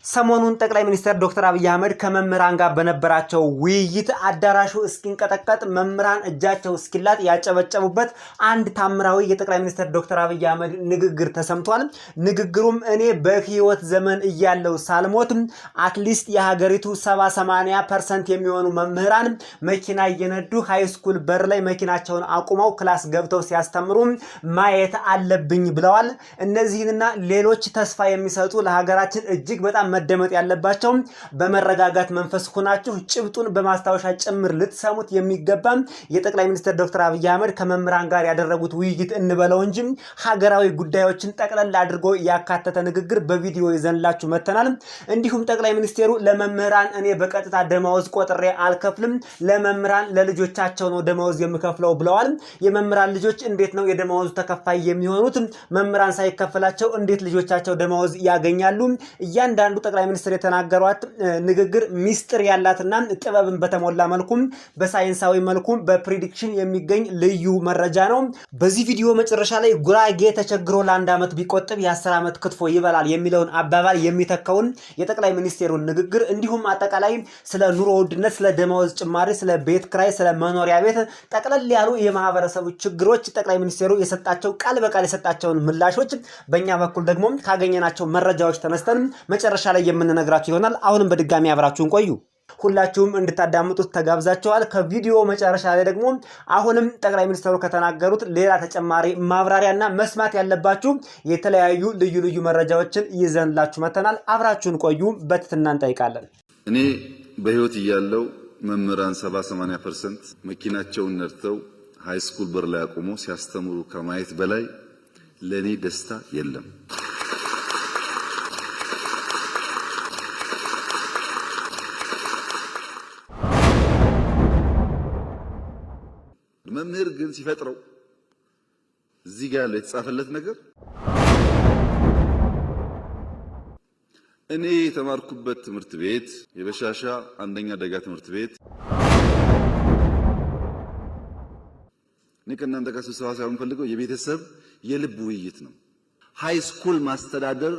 ሰሞኑን ጠቅላይ ሚኒስትር ዶክተር አብይ አህመድ ከመምህራን ጋር በነበራቸው ውይይት አዳራሹ እስኪንቀጠቀጥ መምህራን እጃቸው እስኪላጥ ያጨበጨቡበት አንድ ታምራዊ የጠቅላይ ሚኒስትር ዶክተር አብይ አህመድ ንግግር ተሰምቷል። ንግግሩም እኔ በህይወት ዘመን እያለው ሳልሞትም አትሊስት የሀገሪቱ 70-80% የሚሆኑ መምህራን መኪና እየነዱ ሃይስኩል በር ላይ መኪናቸውን አቁመው ክላስ ገብተው ሲያስተምሩ ማየት አለብኝ ብለዋል። እነዚህንና ሌሎች ተስፋ የሚሰጡ ለሀገራችን እጅግ በጣም መደመጥ ያለባቸው በመረጋጋት መንፈስ ሆናችሁ ጭብጡን በማስታወሻ ጭምር ልትሰሙት የሚገባ የጠቅላይ ሚኒስትር ዶክተር አብይ አህመድ ከመምህራን ጋር ያደረጉት ውይይት እንበለው እንጂ ሀገራዊ ጉዳዮችን ጠቅለል አድርጎ ያካተተ ንግግር በቪዲዮ ይዘንላችሁ መተናል። እንዲሁም ጠቅላይ ሚኒስትሩ ለመምህራን እኔ በቀጥታ ደመወዝ ቆጥሬ አልከፍልም፣ ለመምህራን ለልጆቻቸው ነው ደመወዝ የምከፍለው ብለዋል። የመምህራን ልጆች እንዴት ነው የደመወዙ ተከፋይ የሚሆኑት? መምህራን ሳይከፈላቸው እንዴት ልጆቻቸው ደመወዝ ያገኛሉ? እያንዳንዱ ጠቅላይ ሚኒስትር የተናገሯት ንግግር ሚስጥር ያላትና ጥበብን በተሞላ መልኩም በሳይንሳዊ መልኩም በፕሪዲክሽን የሚገኝ ልዩ መረጃ ነው። በዚህ ቪዲዮ መጨረሻ ላይ ጉራጌ ተቸግሮ ለአንድ ዓመት ቢቆጥብ የ10 ዓመት ክትፎ ይበላል የሚለውን አባባል የሚተካውን የጠቅላይ ሚኒስትሩን ንግግር እንዲሁም አጠቃላይ ስለ ኑሮ ውድነት፣ ስለ ደመወዝ ጭማሪ፣ ስለ ቤት ክራይ፣ ስለ መኖሪያ ቤት ጠቅለል ያሉ የማህበረሰቡ ችግሮች ጠቅላይ ሚኒስትሩ የሰጣቸው ቃል በቃል የሰጣቸውን ምላሾች በእኛ በኩል ደግሞ ካገኘናቸው መረጃዎች ተነስተን መጨረሻ ላይ የምንነግራችሁ ይሆናል። አሁንም በድጋሚ አብራችሁን ቆዩ። ሁላችሁም እንድታዳምጡት ተጋብዛችኋል። ከቪዲዮ መጨረሻ ላይ ደግሞ አሁንም ጠቅላይ ሚኒስትሩ ከተናገሩት ሌላ ተጨማሪ ማብራሪያና መስማት ያለባችሁ የተለያዩ ልዩ ልዩ መረጃዎችን ይዘንላችሁ መተናል። አብራችሁን ቆዩ በትህትና እንጠይቃለን። እኔ በህይወት እያለው መምህራን 70-80% መኪናቸውን ነድተው ሃይስኩል በር ላይ አቁሞ ሲያስተምሩ ከማየት በላይ ለኔ ደስታ የለም። መምህር ግን ሲፈጥረው እዚህ ጋር ያለው የተጻፈለት ነገር እኔ የተማርኩበት ትምህርት ቤት የበሻሻ አንደኛ ደጋ ትምህርት ቤት እኔ ከእናንተ ጋር ስብሰባ ሳይሆን ፈልገው የቤተሰብ የልብ ውይይት ነው። ሃይስኩል ማስተዳደር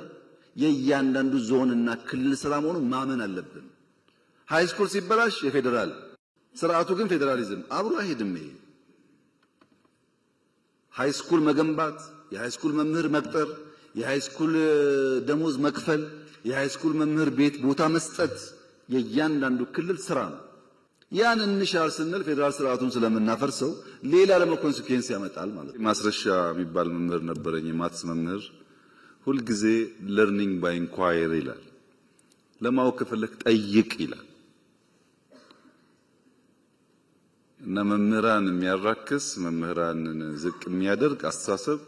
የእያንዳንዱ ዞንና ክልል ስራ መሆኑን ማመን አለብን። ሃይስኩል ሲበላሽ የፌዴራል ስርዓቱ ግን ፌዴራሊዝም አብሮ አይሄድም። ይሄ ሃይስኩል መገንባት፣ የሃይስኩል መምህር መቅጠር፣ የሃይስኩል ደሞዝ መክፈል፣ የሃይስኩል መምህር ቤት ቦታ መስጠት የእያንዳንዱ ክልል ስራ ነው። ያን እንሻር ስንል ፌዴራል ስርዓቱን ስለምናፈርሰው ሌላ ደግሞ ኮንሲኩዌንስ ያመጣል ማለት ነው። ማስረሻ የሚባል መምህር ነበረኝ፣ የማትስ መምህር። ሁልጊዜ ለርኒንግ ባይ ኢንኳየር ይላል። ለማወቅ ከፈለክ ጠይቅ ይላል። እና መምህራን የሚያራክስ መምህራንን ዝቅ የሚያደርግ አስተሳሰብ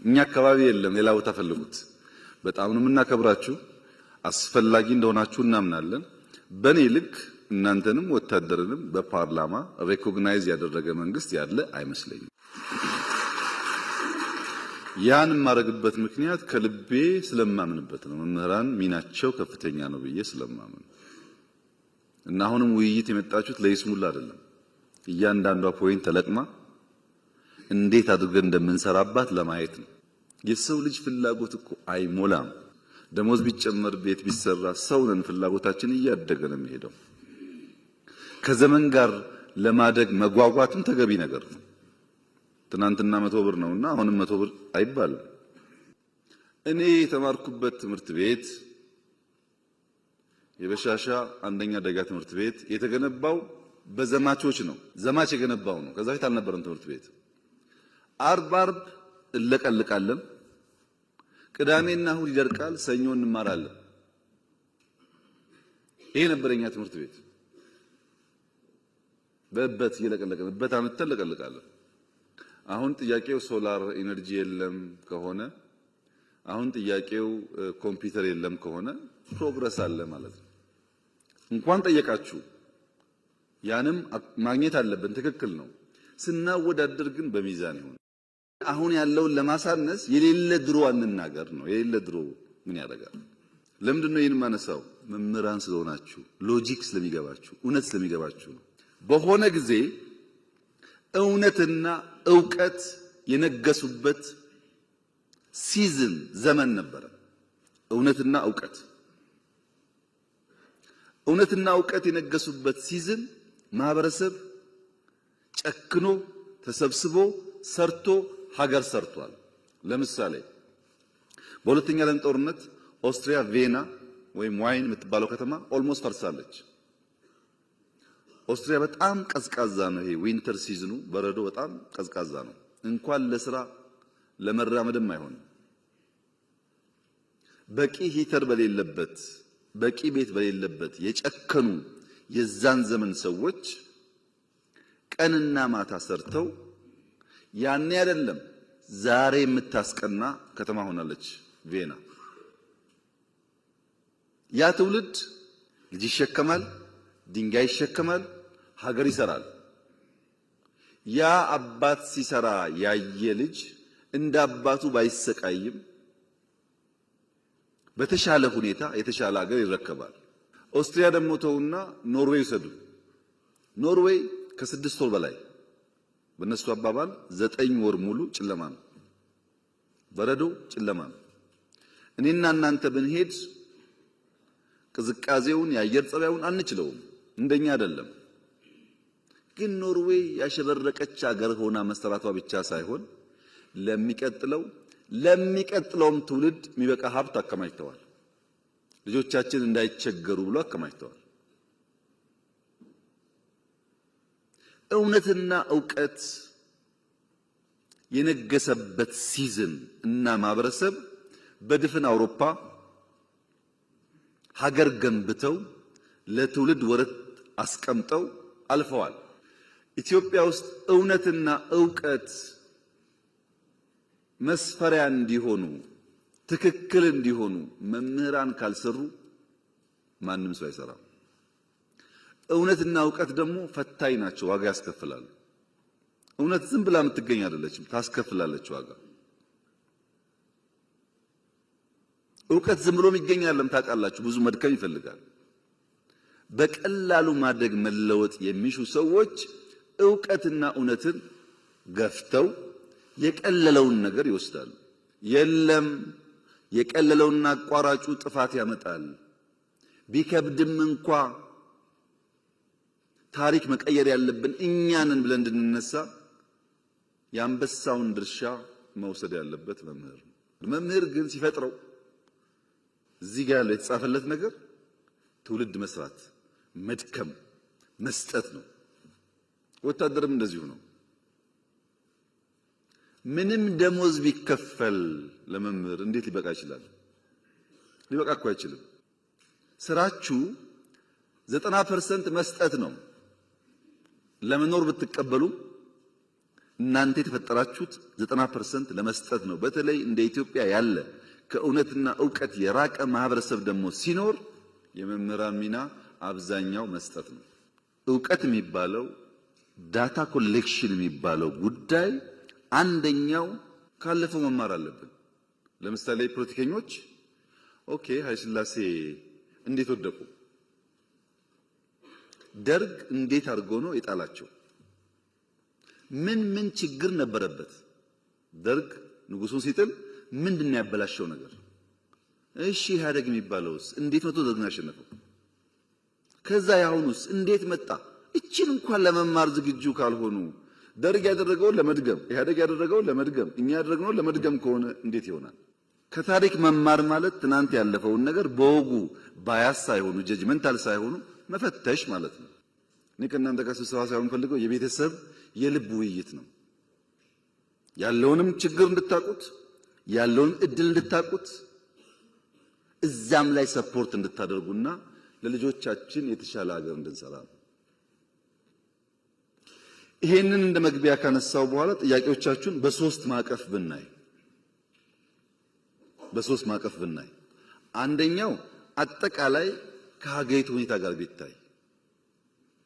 እኛ አካባቢ የለም። ሌላ ቦታ ፈልጉት። በጣም ነው የምናከብራችሁ፣ አስፈላጊ እንደሆናችሁ እናምናለን። በኔ ልክ እናንተንም ወታደርንም በፓርላማ ሬኮግናይዝ ያደረገ መንግስት ያለ አይመስለኝም። ያን የማደርግበት ምክንያት ከልቤ ስለማምንበት ነው። መምህራን ሚናቸው ከፍተኛ ነው ብዬ ስለማምን እና አሁንም ውይይት የመጣችሁት ለይስሙላ አይደለም። እያንዳንዷ ፖይንት ተለቅማ እንዴት አድርገን እንደምንሰራባት ለማየት ነው። የሰው ልጅ ፍላጎት እኮ አይሞላም። ደሞዝ ቢጨመር ቤት ቢሰራ ሰው ነን፣ ፍላጎታችን እያደገ ነው የሚሄደው። ከዘመን ጋር ለማደግ መጓጓትም ተገቢ ነገር ነው። ትናንትና 100 ብር ነውና አሁንም 100 ብር አይባልም። እኔ የተማርኩበት ትምህርት ቤት የበሻሻ አንደኛ ደጋ ትምህርት ቤት የተገነባው በዘማቾች ነው። ዘማች የገነባው ነው። ከዛ ፊት አልነበረም ትምህርት ቤት። አርብ እለቀልቃለን፣ ቅዳሜና እሁድ ይደርቃል፣ ሰኞ እንማራለን። ይሄ ነበረኛ ትምህርት ቤት። በእበት እየለቀለቀን እበት አመተን ለቀልቃለን። አሁን ጥያቄው ሶላር ኢነርጂ የለም ከሆነ፣ አሁን ጥያቄው ኮምፒውተር የለም ከሆነ ፕሮግረስ አለ ማለት ነው። እንኳን ጠየቃችሁ ያንም ማግኘት አለብን። ትክክል ነው። ስናወዳደር ግን በሚዛን ይሁን። አሁን ያለውን ለማሳነስ የሌለ ድሮ አንናገር ነው። የሌለ ድሮ ምን ያደርጋል? ለምንድን ነው ይህን ማነሳው? መምህራን ስለሆናችሁ፣ ሎጂክ ስለሚገባችሁ፣ እውነት ስለሚገባችሁ ነው። በሆነ ጊዜ እውነትና ዕውቀት የነገሱበት ሲዝን ዘመን ነበረ። እውነትና ዕውቀት እውነትና ዕውቀት የነገሱበት ሲዝን ማህበረሰብ ጨክኖ ተሰብስቦ ሰርቶ ሀገር ሰርቷል። ለምሳሌ በሁለተኛ ዓለም ጦርነት ኦስትሪያ ቬና ወይም ዋይን የምትባለው ከተማ ኦልሞስት ፈርሳለች። ኦስትሪያ በጣም ቀዝቃዛ ነው። ይሄ ዊንተር ሲዝኑ በረዶ በጣም ቀዝቃዛ ነው። እንኳን ለስራ ለመራመድም አይሆንም። በቂ ሂተር በሌለበት በቂ ቤት በሌለበት የጨከኑ የዛን ዘመን ሰዎች ቀንና ማታ ሰርተው ያኔ አይደለም ዛሬ የምታስቀና ከተማ ሆናለች ቬና። ያ ትውልድ ልጅ ይሸከማል፣ ድንጋይ ይሸከማል፣ ሀገር ይሰራል። ያ አባት ሲሰራ ያየ ልጅ እንደ አባቱ ባይሰቃይም በተሻለ ሁኔታ የተሻለ ሀገር ይረከባል። ኦስትሪያ ደግሞ ተውና ኖርዌይ ይሰዱ። ኖርዌይ ከ6 ወር በላይ በነሱ አባባል 9 ወር ሙሉ ጨለማ ነው፣ በረዶ ጨለማ ነው። እኔና እናንተ ብንሄድ ቅዝቃዜውን የአየር ጸባዩን አንችለውም፣ እንደኛ አይደለም። ግን ኖርዌይ ያሸበረቀች ሀገር ሆና መሰራቷ ብቻ ሳይሆን ለሚቀጥለውም ትውልድ የሚበቃ ሀብት አከማችተዋል። ልጆቻችን እንዳይቸገሩ ብሎ አከማችተዋል። እውነትና ዕውቀት የነገሰበት ሲዝን እና ማህበረሰብ በድፍን አውሮፓ ሀገር ገንብተው ለትውልድ ወረት አስቀምጠው አልፈዋል። ኢትዮጵያ ውስጥ እውነትና ዕውቀት መስፈሪያ እንዲሆኑ ትክክል እንዲሆኑ መምህራን ካልሰሩ ማንም ሰው አይሰራም። እውነትና ዕውቀት ደግሞ ፈታኝ ናቸው፣ ዋጋ ያስከፍላሉ። እውነት ዝም ብላ የምትገኝ አይደለችም፣ ታስከፍላለች ዋጋ። ዕውቀት ዝም ብሎ የሚገኝ አይደለም፣ ታውቃላችሁ፣ ብዙ መድከም ይፈልጋል። በቀላሉ ማደግ መለወጥ የሚሹ ሰዎች ዕውቀትና እውነትን ገፍተው የቀለለውን ነገር ይወስዳሉ። የለም የቀለለውና አቋራጩ ጥፋት ያመጣል። ቢከብድም እንኳ ታሪክ መቀየር ያለብን እኛንን ብለን እንድንነሳ የአንበሳውን ድርሻ መውሰድ ያለበት መምህር ነው። መምህር ግን ሲፈጥረው እዚህ ጋር ያለው የተጻፈለት ነገር ትውልድ መስራት፣ መድከም፣ መስጠት ነው። ወታደርም እንደዚሁ ነው። ምንም ደሞዝ ቢከፈል ለመምህር እንዴት ሊበቃ ይችላል? ሊበቃ እኮ አይችልም። ስራችሁ 90% መስጠት ነው። ለመኖር ብትቀበሉ እናንተ የተፈጠራችሁት 90% ለመስጠት ነው። በተለይ እንደ ኢትዮጵያ ያለ ከእውነትና ዕውቀት የራቀ ማህበረሰብ ደግሞ ሲኖር የመምህራን ሚና አብዛኛው መስጠት ነው። ዕውቀት የሚባለው ዳታ ኮሌክሽን የሚባለው ጉዳይ አንደኛው ካለፈው መማር አለብን። ለምሳሌ ፖለቲከኞች ኦኬ ኃይለ ሥላሴ እንዴት ወደቁ? ደርግ እንዴት አድርጎ ነው የጣላቸው? ምን ችግር ነበረበት? ደርግ ንጉሱን ሲጥል ምንድነው ያበላሸው ነገር? እሺ ኢህአዴግ የሚባለውስ እንዴት መቶ ደርግን ያሸነፈው? ከዛ ያሁኑስ እንዴት መጣ? እቺን እንኳን ለመማር ዝግጁ ካልሆኑ ደርግ ያደረገውን ለመድገም ኢህአዴግ ያደረገውን ለመድገም እኛ ያደረግነውን ለመድገም ከሆነ እንዴት ይሆናል? ከታሪክ መማር ማለት ትናንት ያለፈውን ነገር በወጉ ባያስ ሳይሆኑ ጀጅመንታል ሳይሆኑ መፈተሽ ማለት ነው። እኔ ከእናንተ ጋር ስብሰባ ሳይሆን ፈልገው የቤተሰብ የልብ ውይይት ነው። ያለውንም ችግር እንድታቁት፣ ያለውን እድል እንድታቁት፣ እዛም ላይ ሰፖርት እንድታደርጉና ለልጆቻችን የተሻለ ሀገር እንድንሰራ ነው። ይሄንን እንደ መግቢያ ካነሳው በኋላ ጥያቄዎቻችሁን በሶስት ማቀፍ ብናይ አንደኛው አጠቃላይ ከሀገሪቱ ሁኔታ ጋር ቢታይ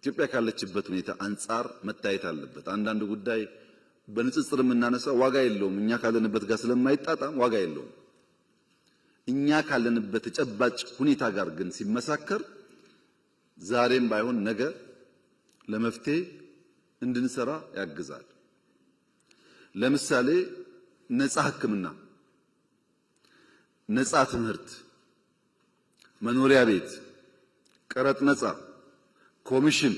ኢትዮጵያ ካለችበት ሁኔታ አንጻር መታየት አለበት። አንዳንድ ጉዳይ በንጽጽር የምናነሳው ዋጋ የለውም፣ እኛ ካለንበት ጋር ስለማይጣጣም ዋጋ የለውም። እኛ ካለንበት ተጨባጭ ሁኔታ ጋር ግን ሲመሳከር ዛሬም ባይሆን ነገ ለመፍትሄ እንድንሰራ ያግዛል። ለምሳሌ ነፃ ሕክምና፣ ነፃ ትምህርት፣ መኖሪያ ቤት፣ ቀረጥ ነፃ፣ ኮሚሽን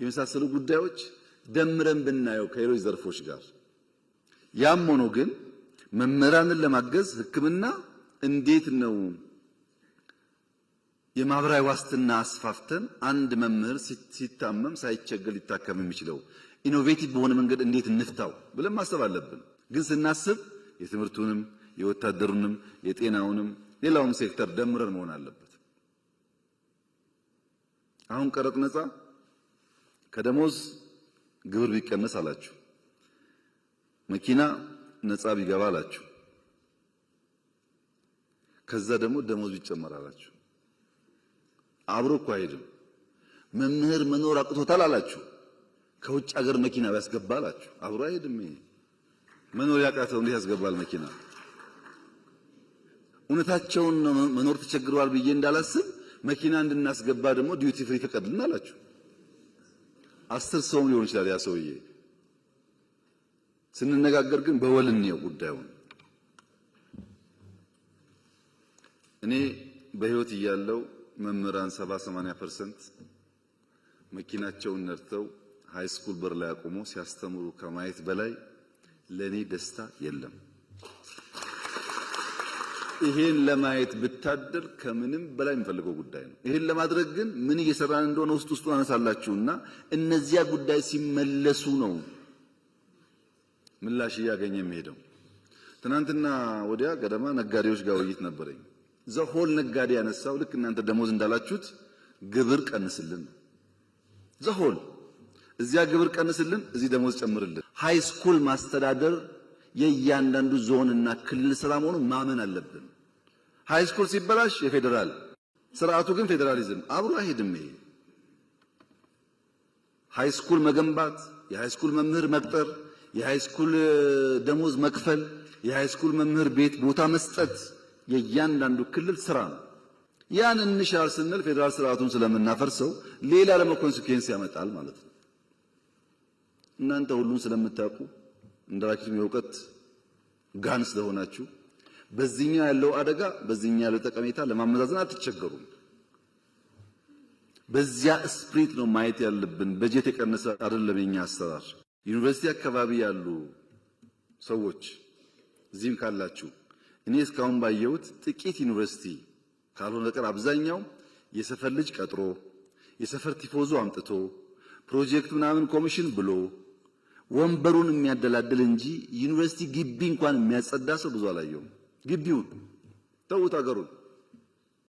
የመሳሰሉ ጉዳዮች ደምረን ብናየው ከሌሎች ዘርፎች ጋር ያም ሆኖ ግን መምህራንን ለማገዝ ሕክምና እንዴት ነው የማህበራዊ ዋስትና አስፋፍተን አንድ መምህር ሲታመም ሳይቸገር ሊታከም የሚችለው ኢኖቬቲቭ በሆነ መንገድ እንዴት እንፍታው ብለን ማሰብ አለብን። ግን ስናስብ የትምህርቱንም የወታደሩንም የጤናውንም ሌላውም ሴክተር ደምረን መሆን አለበት። አሁን ቀረጥ ነፃ ከደሞዝ ግብር ቢቀነስ አላችሁ፣ መኪና ነፃ ቢገባ አላችሁ፣ ከዛ ደግሞ ደሞዝ ቢጨመር አላችሁ። አብሮ እኮ አይሄድም። መምህር መኖር አቅቶታል አላችሁ፣ ከውጭ ሀገር መኪና ቢያስገባ አላችሁ። አብሮ አይሄድም። ይሄ መኖር ያቃተው እንዴት ያስገባል መኪና? እውነታቸውን መኖር ተቸግረዋል ብዬ እንዳላስብ መኪና እንድናስገባ ደግሞ ዲዩቲ ፍሪ ፍቀድልን አላችሁ። 10 ሰውም ሊሆን ይችላል ያ ሰውዬ። ስንነጋገር ግን በወል እንየው ጉዳዩን። እኔ በህይወት እያለው መምህራን 70-80% መኪናቸውን ነድተው ሃይ ስኩል በር ላይ አቁሞ ሲያስተምሩ ከማየት በላይ ለኔ ደስታ የለም። ይሄን ለማየት ብታደር ከምንም በላይ የምፈልገው ጉዳይ ነው። ይሄን ለማድረግ ግን ምን እየሰራን እንደሆነ ውስጥ አነሳላችሁና እነዚያ ጉዳይ ሲመለሱ ነው ምላሽ እያገኘ የሚሄደው። ትናንትና ወዲያ ገደማ ነጋዴዎች ጋር ውይይት ነበረኝ። ዘሆል ነጋዴ ያነሳው ልክ እናንተ ደሞዝ እንዳላችሁት ግብር ቀንስልን፣ ዘሆል እዚያ ግብር ቀንስልን፣ እዚህ ደሞዝ ጨምርልን። ሃይ ስኩል ማስተዳደር የእያንዳንዱ ዞንና ክልል ስራ መሆኑን ማመን አለብን። ሃይ ስኩል ሲበላሽ የፌዴራል ስርዓቱ ግን ፌዴራሊዝም አብሮ አይሄድም። ይሄ ሃይ ስኩል መገንባት፣ የሃይ ስኩል መምህር መቅጠር፣ የሃይ ስኩል ደሞዝ መክፈል፣ የሃይ ስኩል መምህር ቤት ቦታ መስጠት የእያንዳንዱ ክልል ስራ ነው። ያን እንሻር ስንል ፌዴራል ስርዓቱን ስለምናፈርሰው ሌላ ለመኮንሲኩዌንስ ያመጣል ማለት ነው። እናንተ ሁሉን ስለምታውቁ እንደራኪም የእውቀት ጋን ስለሆናችሁ በዚህኛው ያለው አደጋ በዚህኛው ያለው ጠቀሜታ ለማመዛዘን አትቸገሩም። በዚያ ስፕሪት ነው ማየት ያለብን። በጀት የቀነሰ አይደለም የኛ አሰራር። ዩኒቨርሲቲ አካባቢ ያሉ ሰዎች እዚህም ካላችሁ እኔ እስካሁን ባየሁት ጥቂት ዩኒቨርሲቲ ካልሆነ በቀር አብዛኛው የሰፈር ልጅ ቀጥሮ የሰፈር ቲፎዞ አምጥቶ ፕሮጀክት ምናምን ኮሚሽን ብሎ ወንበሩን የሚያደላድል እንጂ ዩኒቨርሲቲ ግቢ እንኳን የሚያጸዳ ሰው ብዙ አላየሁም። ግቢውን ተውት አገሩን